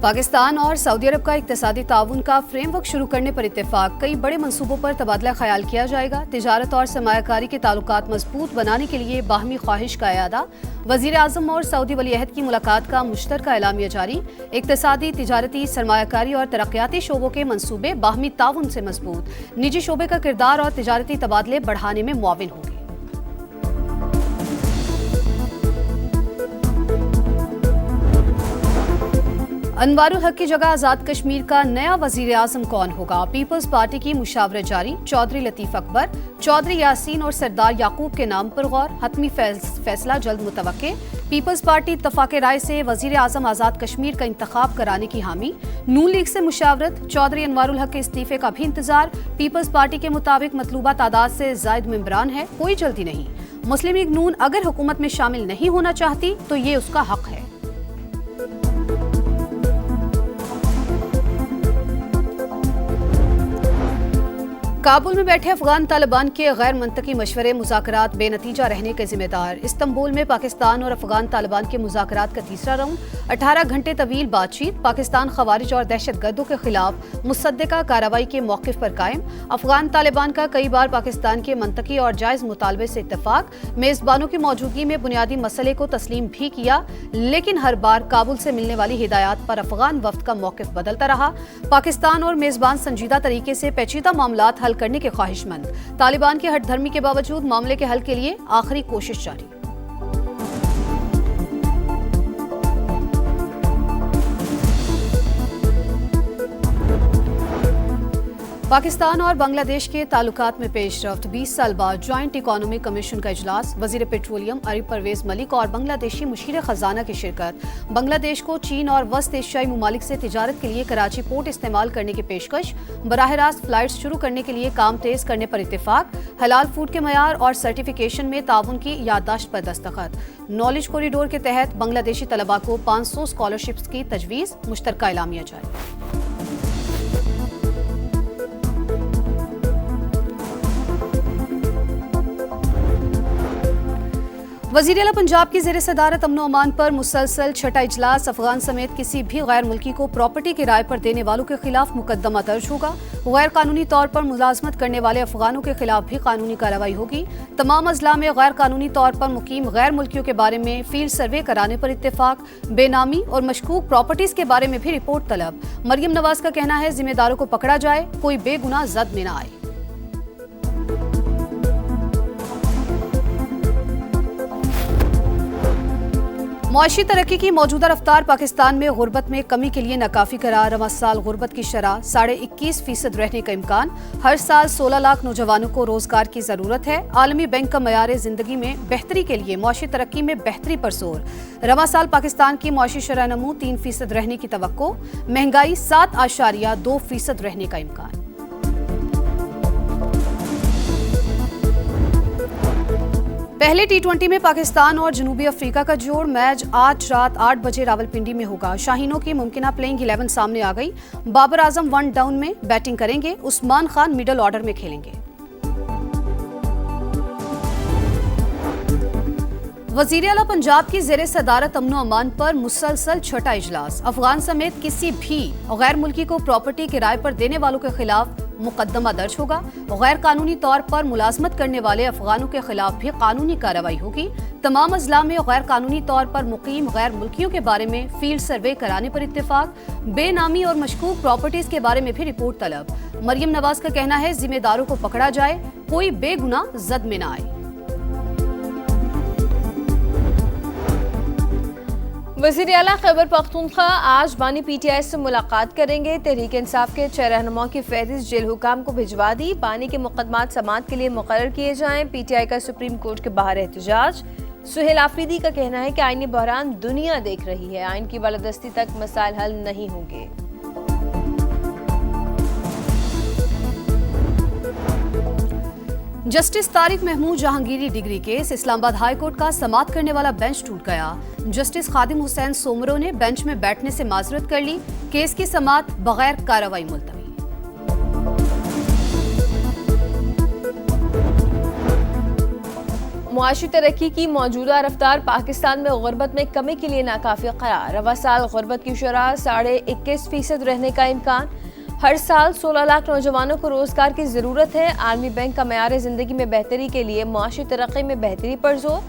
पाकिस्तान और सऊदी अरब का इक्तिसादी ताउन का फ्रेमवर्क शुरू करने पर इत्तेफाक। कई बड़े मंसूबों पर तबादला ख्याल किया जाएगा। तिजारत और सरमायाकारी के ताल्लुकात मजबूत बनाने के लिए बाहमी ख्वाहिश का इरादा। वजीर आजम और सऊदी वलीअहद की मुलाकात का मुश्तरका एलामिया जारी। इक्तिसादी, तिजारती, सरमायाकारी और तरक्याती शोबों के मंसूबे बाहमी ताउन से मजबूत। निजी शोबे का किरदार और तिजारती तबादले बढ़ाने में मुआविन होंगे। अनवारुल हक की जगह आजाद कश्मीर का नया वजीर आजम कौन होगा? पीपल्स पार्टी की मुशावरत जारी। चौधरी लतीफ अकबर, चौधरी यासीन और सरदार याकूब के नाम पर गौर। हतमी फैसला जल्द मुतवक्के। पीपल्स पार्टी इत्तफाक राय से वजीर आजम आजाद कश्मीर का इंतखाब कराने की हामी। नून लीग से मुशावरत। चौधरी अनवारुल हक के इस्तीफे का भी इंतजार। पीपल्स पार्टी के मुताबिक मतलूबा तादाद से जायद मेंबरान है, कोई जल्दी नहीं। मुस्लिम लीग नून अगर हुकूमत में शामिल नहीं होना चाहती तो ये उसका हक है। काबुल में बैठे अफगान तालिबान के गैर मंतकी मशवरे मुज़ाकरात बेनतीजा रहने के जिम्मेदार। इस्तंबुल में पाकिस्तान और अफगान तालिबान के मुज़ाकरात का तीसरा राउंड। 18 घंटे तवील बातचीत। पाकिस्तान खवारिज और दहशतगर्दों के खिलाफ मुसद्दका कार्रवाई के मौक़िफ़ पर कायम। अफगान तालिबान का कई बार पाकिस्तान के मंतकी और जायज़ मुतालबे से इत्तफाक। मेज़बानों की मौजूदगी में बुनियादी मसले को तस्लीम भी किया, लेकिन हर बार काबुल से मिलने वाली हिदायत पर अफगान वफ्द का मौक़िफ़ बदलता रहा। पाकिस्तान और मेज़बान संजीदा तरीके से पेचीदा मामलात हल करने के ख्वाहिशमंद। तालिबान की हठधर्मी के बावजूद मामले के हल के लिए आखिरी कोशिश जारी। पाकिस्तान और बांग्लादेश के ताल्लुकात में पेशरफ्त। 20 साल बाद जॉइंट इकोनॉमिक कमीशन का इजलास। वजीर पेट्रोलियम आरिफ परवेज मलिक और बांग्लादेशी मुशीर खजाना की शिरकत। बांग्लादेश को चीन और वस्त एशियाई ममालिक से तिजारत के लिए कराची पोर्ट इस्तेमाल करने की पेशकश। बराह रास्त फ्लाइट्स शुरू करने के लिए काम तेज करने पर इत्तेफाक। हलाल फूड के मयार और सर्टिफिकेशन में ताउन की याददाश्त पर दस्तखत। नॉलेज कॉरिडोर के तहत बांग्लादेशी तलबा को 500 स्कॉलरशिप्स की तजवीज़। मुश्तरका एलामिया जारी। वज़ीर आला पंजाब की ज़ेर सदारत अमन अमान पर मुसलसल छठा इजलास। अफगान समेत किसी भी गैर मुल्की को प्रॉपर्टी किराए पर देने वालों के खिलाफ मुकदमा दर्ज होगा। गैर कानूनी तौर पर मुलाजमत करने वाले अफगानों के खिलाफ भी कानूनी कार्रवाई होगी। तमाम अजला में गैर कानूनी तौर पर मुकीम गैर मुल्कियों के बारे में फील्ड सर्वे कराने पर इत्तेफाक। बेनामी और मशकूक प्रॉपर्टीज के बारे में भी रिपोर्ट तलब। मरियम नवाज का कहना है जिम्मेदारों को पकड़ा जाए, कोई बेगुनाह जद में न आए। मुआशी तरक्की की मौजूदा रफ्तार पाकिस्तान में गुर्बत में कमी के लिए नाकाफी करार। रवा साल गुर्बत की शरह 21.5% रहने का इम्कान। हर साल 16 लाख नौजवानों को रोजगार की जरूरत है। आलमी बैंक का मयार जिंदगी में बेहतरी के लिए मुआशी तरक्की में बेहतरी पर जोर। रवा साल पाकिस्तान की मुआशी शरह नमू 3% रहने की तवक्को। महंगाई 7.2% रहने का इम्कान। पहले T20 में पाकिस्तान और जनूबी अफ्रीका का जोड़। मैच आज रात 8 बजे रावलपिंडी में होगा। शाहीनों की मुमकिना प्लेइंग 11 सामने आ गई। बाबर आजम 1 डाउन में बैटिंग करेंगे। उस्मान खान मिडल ऑर्डर में खेलेंगे। वज़ीर आला पंजाब की ज़ेर सदारत अमन अमान पर मुसलसल छठा इजलास। अफगान समेत किसी भी गैर मुल्की को प्रॉपर्टी किराए पर देने वालों के खिलाफ मुकदमा दर्ज होगा। गैर कानूनी तौर पर मुलाजमत करने वाले अफगानों के खिलाफ भी कानूनी कार्रवाई होगी। तमाम अजला में गैर कानूनी तौर पर मुकीम गैर मुल्कियों के बारे में फील्ड सर्वे कराने पर इत्तेफाक। बेनामी और मशकूक प्रॉपर्टीज के बारे में भी रिपोर्ट तलब। मरियम नवाज का कहना है जिम्मेदारों को पकड़ा जाए, कोई बेगुनाह जद में न आए। वज़ीर आला खैबर पख्तूनख्वा आज बानी PTI से मुलाकात करेंगे। तहरीक इंसाफ के 6 रहनुमाओं की फहरिस्त जेल हुकाम को भिजवा दी। बानी के मुकदमात समाअत के लिए मुकर्रर किए जाएं। PTI का सुप्रीम कोर्ट के बाहर एहतजाज। सुहेल आफरीदी का कहना है कि आईनी बहरान दुनिया देख रही है, आइन की बालादस्ती तक मसाइल हल नहीं होंगे। Justice Tariq Mahmood Jahangiri degree case. Islamabad high court का समाअत करने वाला बेंच टूट गया। जस्टिस खादिम हुसैन सोमरो ने बेंच में बैठने से माजरत कर ली। केस की समाअत बगैर कार्रवाई मुलतवी। मुआशी तरक्की की मौजूदा रफ्तार पाकिस्तान में गुर्बत में कमी के लिए नाकाफी करार। रवा साल गुर्बत की शरह 21.5% रहने का इम्कान। हर साल 16 लाख नौजवानों को रोजगार की जरूरत है। आलमी बैंक का मयार जिंदगी में बेहतरी के लिए मुआशी तरक्की में बेहतरी पर जोर।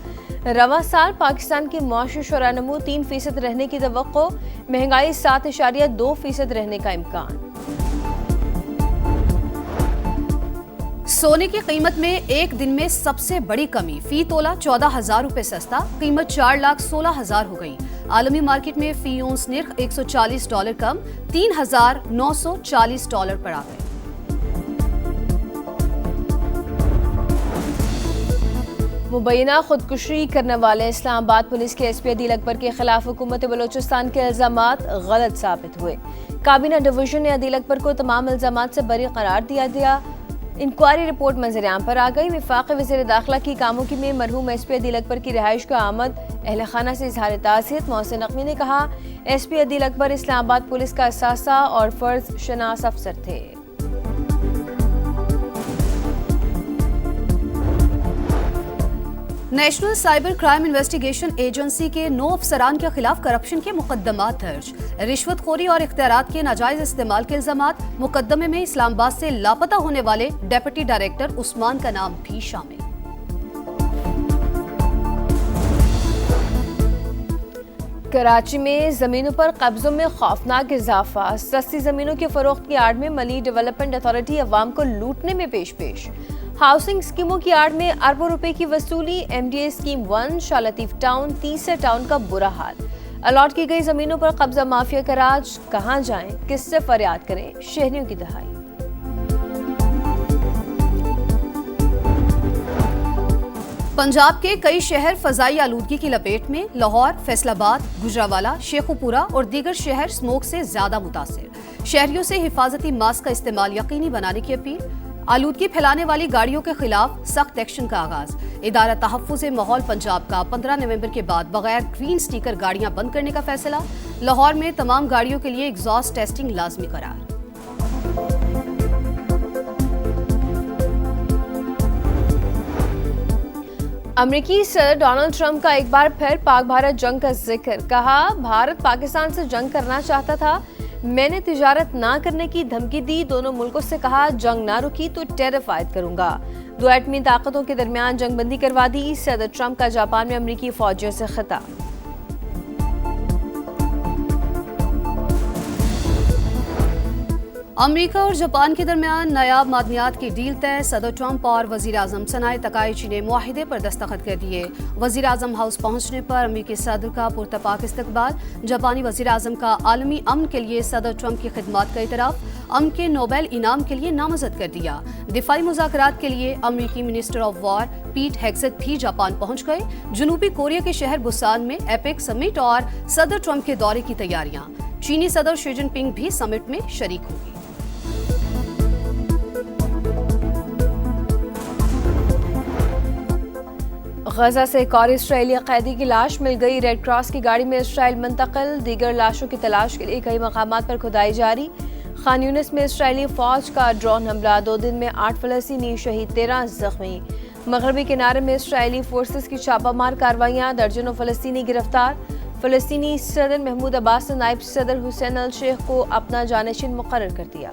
रवा साल पाकिस्तान की मुआशी शरह नमू 3% रहने की तवक्को। महंगाई 7.2% रहने का इम्कान। सोने की कीमत में एक दिन में सबसे बड़ी कमी, फी तोला 14,000 रुपए सस्ता, कीमत 4,16,000 हो गई। आलमी मार्केट में फी औंस निर्ख $140 कम, $3,940 पर आ गए। मुबैना खुदकुशी करने वाले इस्लामाबाद पुलिस के एसपी अदील अकबर के खिलाफ हुकूमत बलोचिस्तान के इल्जामात गलत साबित हुए। काबीना डिवीजन ने अदील अकबर को तमाम इल्जामात से बरी करार दिया। इंक्वायरी रिपोर्ट मंजरेआम पर आ गई। वफाकी वज़ीर दाखिला की कामों में मरहूम एसपी अदील अकबर की रिहाइश का आमद अहल खाना से इजहार ताज़ियत। मोहसिन नकवी ने कहा, एसपी अदील अकबर इस्लामाबाद पुलिस का असासा और फर्ज शनास अफसर थे। National cyber crime investigation agency के 9 अफसरान के खिलाफ करप्शन के मुकदमात दर्ज। रिश्वतखोरी और इख्तियारात के नाजायज इस्तेमाल के इल्जामात। मुकदमे में इस्लामाबाद से लापता होने वाले डेप्यूटी डायरेक्टर उस्मान का नाम भी शामिल। कराची में जमीनों पर कब्जों में खौफनाक इजाफा। सस्ती जमीनों के फरोख्त की आड़ में मली डेवलपमेंट अथॉरिटी अवाम को लूटने में पेश। हाउसिंग स्कीमों की आड़ में अरबों रुपए की वसूली। MDA scheme 1 Shah Latif town, तीसरा टाउन का बुरा हाल। अलॉट की गई जमीनों पर कब्जा माफिया का राज। कहां जाएं, किससे फरियाद करें, शहरियों की दहाई। पंजाब के कई शहर फजाई आलूदगी की लपेट में। लाहौर, फैसलाबाद, गुजरावाला, शेखुपुरा और दीगर शहर स्मोक से ज्यादा मुतासिर। शहरियों से हिफाजती मास्क का इस्तेमाल यकीनी बनाने की अपील। आलूदगी फैलाने वाली गाड़ियों के खिलाफ सख्त एक्शन का आगाज। इदारा तहफ्फुज़ माहौल पंजाब का 15 नवंबर के बाद बगैर ग्रीन स्टिकर गाड़ियां बंद करने का फैसला। लाहौर में तमाम गाड़ियों के लिए एग्जॉस्ट टेस्टिंग लाजमी करार। अमेरिकी सदर डोनाल्ड ट्रंप का एक बार फिर पाक भारत जंग का जिक्र। कहा, भारत पाकिस्तान से जंग करना चाहता था, मैंने तिजारत ना करने की धमकी दी। दोनों मुल्कों से कहा, जंग ना रुकी तो टेरर आयद करूंगा। दो एटमी ताकतों के दरमियान जंगबंदी करवा दी। सदर ट्रंप का जापान में अमेरिकी फौजियों से खिताब। अमेरिका और जापान के दरमियान नायाब मादनियात की डील तय। सदर ट्रंप और वजीर आजम सनाए तकाइची ने मुआहिदे पर दस्तखत कर दिए। वजीर आजम हाउस पहुंचने पर अमेरिकी सदर का पुरतपाक इस्तकबाल। जापानी वजीर आजम का आलमी अमन के लिए सदर ट्रंप की खिदमत का इतराफ। अमन के नोबेल इनाम के लिए नामजद कर दिया। दिफाई मुज़ाकरात के लिए अमेरिकी मिनिस्टर ऑफ वॉर पीट हेग्सेथ भी जापान पहुंच गए। जनूबी कोरिया के शहर बुसान में एपेक समिट और सदर ट्रंप के दौरे की तैयारियां। चीनी सदर शी जिनपिंग भी समिट में शरीक होंगे। गजा से एक और इसराइली कैदी की लाश मिल गई। रेड क्रॉस की गाड़ी में इसराइल मुंतकिल। दीगर लाशों की तलाश के लिए कई मकामात पर खुदाई जारी। खान यूनिस में इसराइली फौज का ड्रोन हमला। 2 दिन में 8 फलस्तीनी शहीद, 13 जख्मी। मगरबी किनारे में इसराइली फोर्सेस की छापामार कार्रवाइयां। दर्जनों फलस्तीनी गिरफ्तार। फलस्तीनी सदर महमूद अब्बास ने नायब सदर हुसैन अल शेख को अपना जानशीन मुकर्रर कर दिया।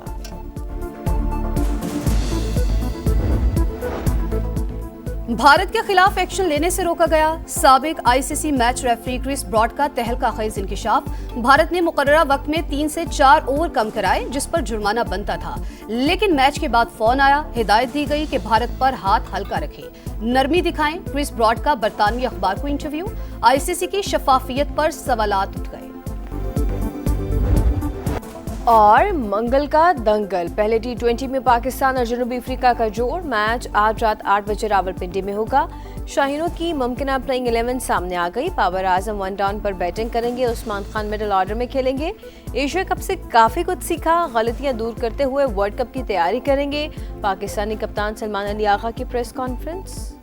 भारत के खिलाफ एक्शन लेने से रोका गया। साबिक ICC match referee Chris Broad का तहलका खेज इंकिशाफ। भारत ने मुकर्ररा वक्त में 3 से 4 ओवर कम कराए, जिस पर जुर्माना बनता था, लेकिन मैच के बाद फोन आया। हिदायत दी गई कि भारत पर हाथ हल्का रखें, नरमी दिखाएं। क्रिस ब्रॉड का बरतानवी अखबार को इंटरव्यू। आईसीसी की शफाफियत पर सवालात उठ गए। और मंगल का दंगल। पहले T20 में पाकिस्तान और जनूबी अफ्रीका का जोड़। मैच आज रात 8 बजे रावलपिंडी में होगा। शाहीनों की मुमकिन प्लेइंग 11 सामने आ गई। बाबर आजम 1 डाउन पर बैटिंग करेंगे। उस्मान खान मिडिल ऑर्डर में खेलेंगे। एशिया कप से काफी कुछ सीखा, गलतियां दूर करते हुए वर्ल्ड कप की तैयारी करेंगे। पाकिस्तानी कप्तान सलमान अली आगा की प्रेस कॉन्फ्रेंस।